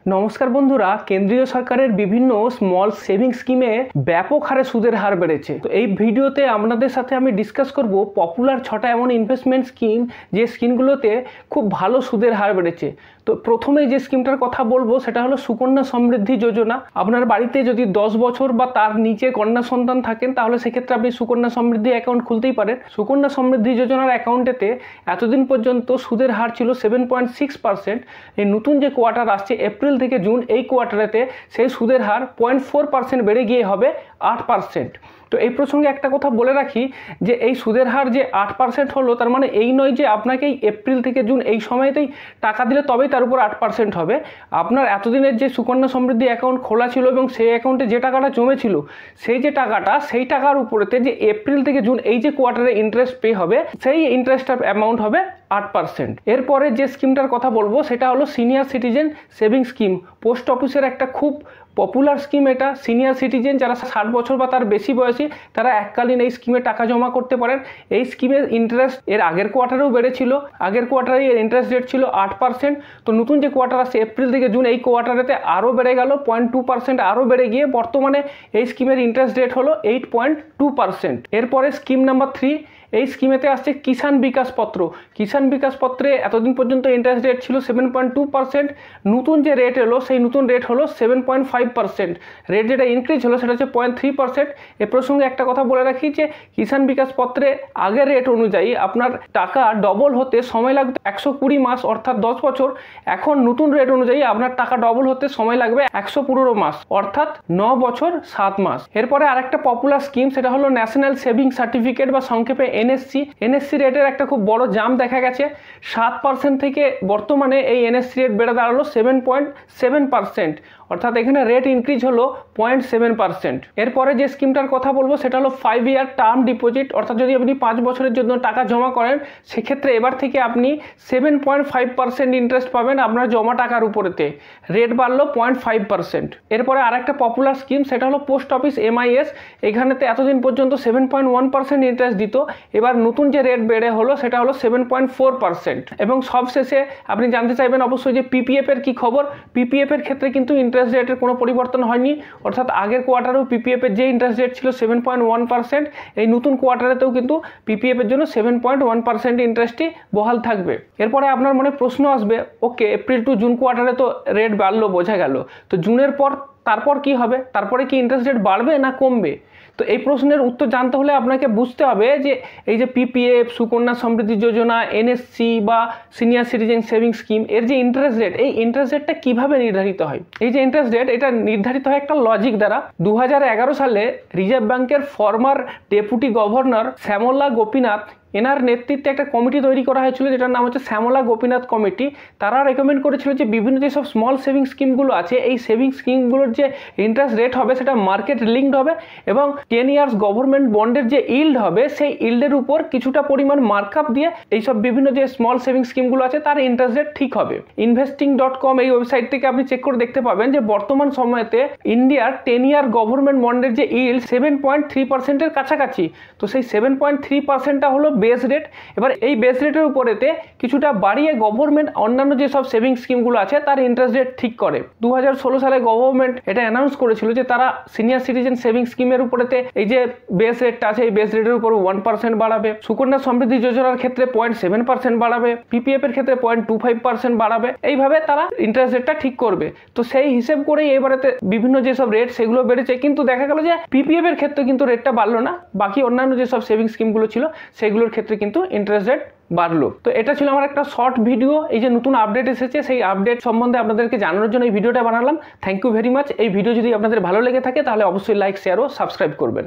নমস্কার বন্ধুরা, কেন্দ্রীয় সরকারের বিভিন্ন স্মল সেভিং স্কিমে ব্যাপক হারে সুদের হার বেড়েছে। তো এই ভিডিওতে আপনাদের সাথে আমি ডিসকাস করব পপুলার 6টা এমন ইনভেস্টমেন্ট স্কিম যে স্কিমগুলোতে খুব ভালো সুদের হার বেড়েছে। তো প্রথমে যে স্কিমটার কথা বলবো সেটা হলো সুকন্যা সমৃদ্ধি যোজনা। আপনার বাড়িতে যদি 10 বছর বা তার নিচে কন্যা সন্তান থাকেন তাহলে সেক্ষেত্রে আপনি সুকন্যা সমৃদ্ধি অ্যাকাউন্ট খুলতেই পারেন। সুকন্যা সমৃদ্ধি যোজনার অ্যাকাউন্টেতে এতদিন পর্যন্ত সুদের হার ছিল 7.6%। এই নতুন যে কোয়ার্টার আসছে এপ্রিল থেকে জুন, এই কোয়ার্টারেতে সেই সুদের হার 0.4% বেড়ে গিয়ে হবে 8%। তো এই প্রসঙ্গে একটা কথা বলে রাখি যে এই সুদের হার যে 8% হলো তার মানে এই নয় যে আপনাকে এই এপ্রিল থেকে জুন এই সময়তেই টাকা দিলে তবেই তার উপর 8% হবে। আপনার এতদিনের যে সুকন্যা সমৃদ্ধি অ্যাকাউন্ট খোলা ছিল এবং সেই অ্যাকাউন্টে যে টাকাটা জমেছিল সেই যে টাকাটা, সেই টাকার উপরেতে যে এপ্রিল থেকে জুন এই যে কোয়ার্টারে ইন্টারেস্ট পে হবে সেই ইন্টারেস্টের অ্যামাউন্ট হবে 8%। এরপরে যে স্কিমটার কথা বলবো সেটা হলো senior citizen saving scheme. Post অফিসের একটা খুব পপুলার স্কিম এটা। সিনিয়র সিটিজেন যারা 60 বছর বা তার বেশি বয়সী তারা এককালীন এই স্কিমে টাকা জমা করতে পারেন। এই স্কিমের ইন্টারেস্ট এর আগের কোয়ার্টারেও বেড়েছিল, আগের কোয়ার্টারে এর ইন্টারেস্ট রেট ছিল 8%। তো নতুন যে কোয়ার্টার আসছে এপ্রিল থেকে জুন এই কোয়ার্টারেতে আরও বেড়ে গেল 0.2%, আরও বেড়ে গিয়ে বর্তমানে এই স্কিমের ইন্টারেস্ট রেট হলো 8.2%। এরপরে স্কিম নাম্বার 3, এই স্কিমেতে আসছে কিষাণ বিকাশ পত্র। কিষাণ বিকাশ পত্রে এতদিন পর্যন্ত ইন্টারেস্ট রেট ছিল 7.2%। নতুন যে রেট এলো সেই নতুন রেট হলো 7.5%। রেট যেটা ইনক্রিজ হলো সেটা হচ্ছে 0.3%। এ প্রসঙ্গে একটা কথা বলে রাখি যে কিষাণ বিকাশ পত্রে আগের রেট অনুযায়ী আপনার টাকা ডবল হতে সময় লাগবে 120 মাস, অর্থাৎ 10 বছর। এখন নতুন রেট অনুযায়ী আপনার টাকা ডবল হতে সময় লাগবে 115 মাস, অর্থাৎ 9 বছর 7 মাস। এরপরে আরেকটা পপুলার স্কিম সেটা হলো ন্যাশনাল সেভিং সার্টিফিকেট বা সংক্ষেপে এনএসসি রেটের একটা খুব বড় জাম্প দেখা গেছে। 7% থেকে বর্তমানে এই এনএসসি রেট বেড়ে দাঁড়ালো 7.7%, অর্থাৎ এখানে রেট ইনক্রিজ হলো 0.7%। এরপরে যে স্কিমটার কথা বলবো সেটা হলো 5 ইয়ার টার্ম ডিপোজিট, অর্থাৎ যদি আপনি 5 বছরের জন্য টাকা জমা করেন সেক্ষেত্রে এবার থেকে আপনি 7.5% ইন্টারেস্ট পাবেন আপনার জমা টাকার উপরেতে। রেট বাড়লো 0.5%। এরপরে আরেকটা পপুলার স্কিম সেটা হলো পোস্ট অফিস এমআইএস। এখানেতে এতদিন পর্যন্ত 7.1% ইন্টারেস্ট দিত, এবার নতুন যে রেট বেড়ে হলো সেটা হলো 7.4%। এবং সবশেষে আপনি জানতে চাইবেন অবশ্যই যে পিপিএফ এর কি খবর। পিপিএফ এর ক্ষেত্রে কিন্তু ইন্টারেস্ট রেটের কোনো পরিবর্তন হয়নি, অর্থাৎ আগের কোয়ার্টারেও পিপিএফ এর যে ইন্টারেস্ট রেট ছিল 7.1%, এই নতুন কোয়ার্টারেতেও কিন্তু পিপিএফ এর জন্য 7.1% ইন্টারেস্টই বহাল থাকবে। এরপরে আপনার মনে প্রশ্ন আসবে, ওকে এপ্রিল টু জুন কোয়ার্টারে তো রেট বাড়লো, বোঝা গেল, তো জুনের পর তারপর কি হবে? তারপরে কি ইন্টারেস্ট রেট বাড়বে না কমবে? তো এই প্রশ্নের উত্তর জানতে হলে আপনাকে বুঝতে হবে যে এই যে পিপিএফ, সুকন্যা সমৃদ্ধি যোজনা, এনএসসি বা সিনিয়র সিটিজেন সেভিং স্কিম এর যে ইন্টারেস্ট রেট, এই ইন্টারেস্ট রেটটা কীভাবে নির্ধারিত হয়। এই যে ইন্টারেস্ট রেট এটা নির্ধারিত হয় একটা লজিক দ্বারা। 2011 সালে রিজার্ভ ব্যাংকের ফর্মার ডেপুটি গভর্নর শ্যামলা গোপীনাথ, এনার নেতৃত্বে একটা কমিটি তৈরি করা হয়েছিল যেটার নাম হচ্ছে শ্যামলা গোপীনাথ কমিটি। তারা রেকমেন্ড করেছিল যে বিভিন্ন যেসব স্মল সেভিং স্কিমগুলো আছে এই সেভিং স্কিমগুলোর যে ইন্টারেস্ট রেট হবে সেটা মার্কেট লিঙ্কড হবে এবং 10 ইয়ার্স গভর্নমেন্ট বন্ডের যে ইল্ড হবে সেই ইল্ডের উপর কিছুটা পরিমাণ মার্কআপ দিয়ে এইসব বিভিন্ন যে স্মল সেভিং স্কিমগুলো আছে তার ইন্টারেস্ট রেট ঠিক হবে। investing.com এই ওয়েবসাইট থেকে আপনি চেক করে দেখতে পাবেন যে বর্তমান সময়তে ইন্ডিয়ার 10 ইয়ার গভর্নমেন্ট বন্ডের যে ইল্ড 7.3%-এর কাছাকাছি। তো সেই 7.3%টা হলো বেস রেট। এবার এই বেস রেটের উপরেতে কিছুটা বাড়িয়ে গভর্নমেন্ট অন্যান্য যেসব সেভিং স্কিমগুলো আছে তার ইন্টারেস্ট রেট ঠিক করে। 2016 সালে গভর্নমেন্ট এটা অ্যানাউন্স করেছিল যে তারা সিনিয়র সিটিজেন সেভিং স্কিমের উপরেতে এই যে বেস রেটটা আছে এই বেস রেটের উপর 1% বাড়াবে, সুকন্যা সমৃদ্ধি যোজনার ক্ষেত্রে 0.7% বাড়াবে, পিপিএফ এর ক্ষেত্রে 0.25% বাড়াবে। এইভাবে তারা ইন্টারেস্ট রেটটা ঠিক করবে। তো সেই হিসেব করেই এবারেতে বিভিন্ন যেসব রেট সেগুলো বেড়েছে, কিন্তু দেখা গেল যে পিপিএফ এর ক্ষেত্রে কিন্তু রেটটা বাড়লো না, বাকি অন্যান্য যেসব সেভিং স্কিমগুলো ছিল সেগুলোর ক্ষেত্রে কিন্তু ইন্টারেস্ট রেট বাড়লো। তো এটা ছিল আমার একটা শর্ট ভিডিও। এই যে নতুন আপডেট এসেছে সেই আপডেট সম্বন্ধে আপনাদেরকে জানানোর জন্য এই ভিডিওটা বানালাম। Thank you very much. এই ভিডিও যদি আপনাদের ভালো লেগে থাকে তাহলে অবশ্যই লাইক, শেয়ার ও সাবস্ক্রাইব করবেন।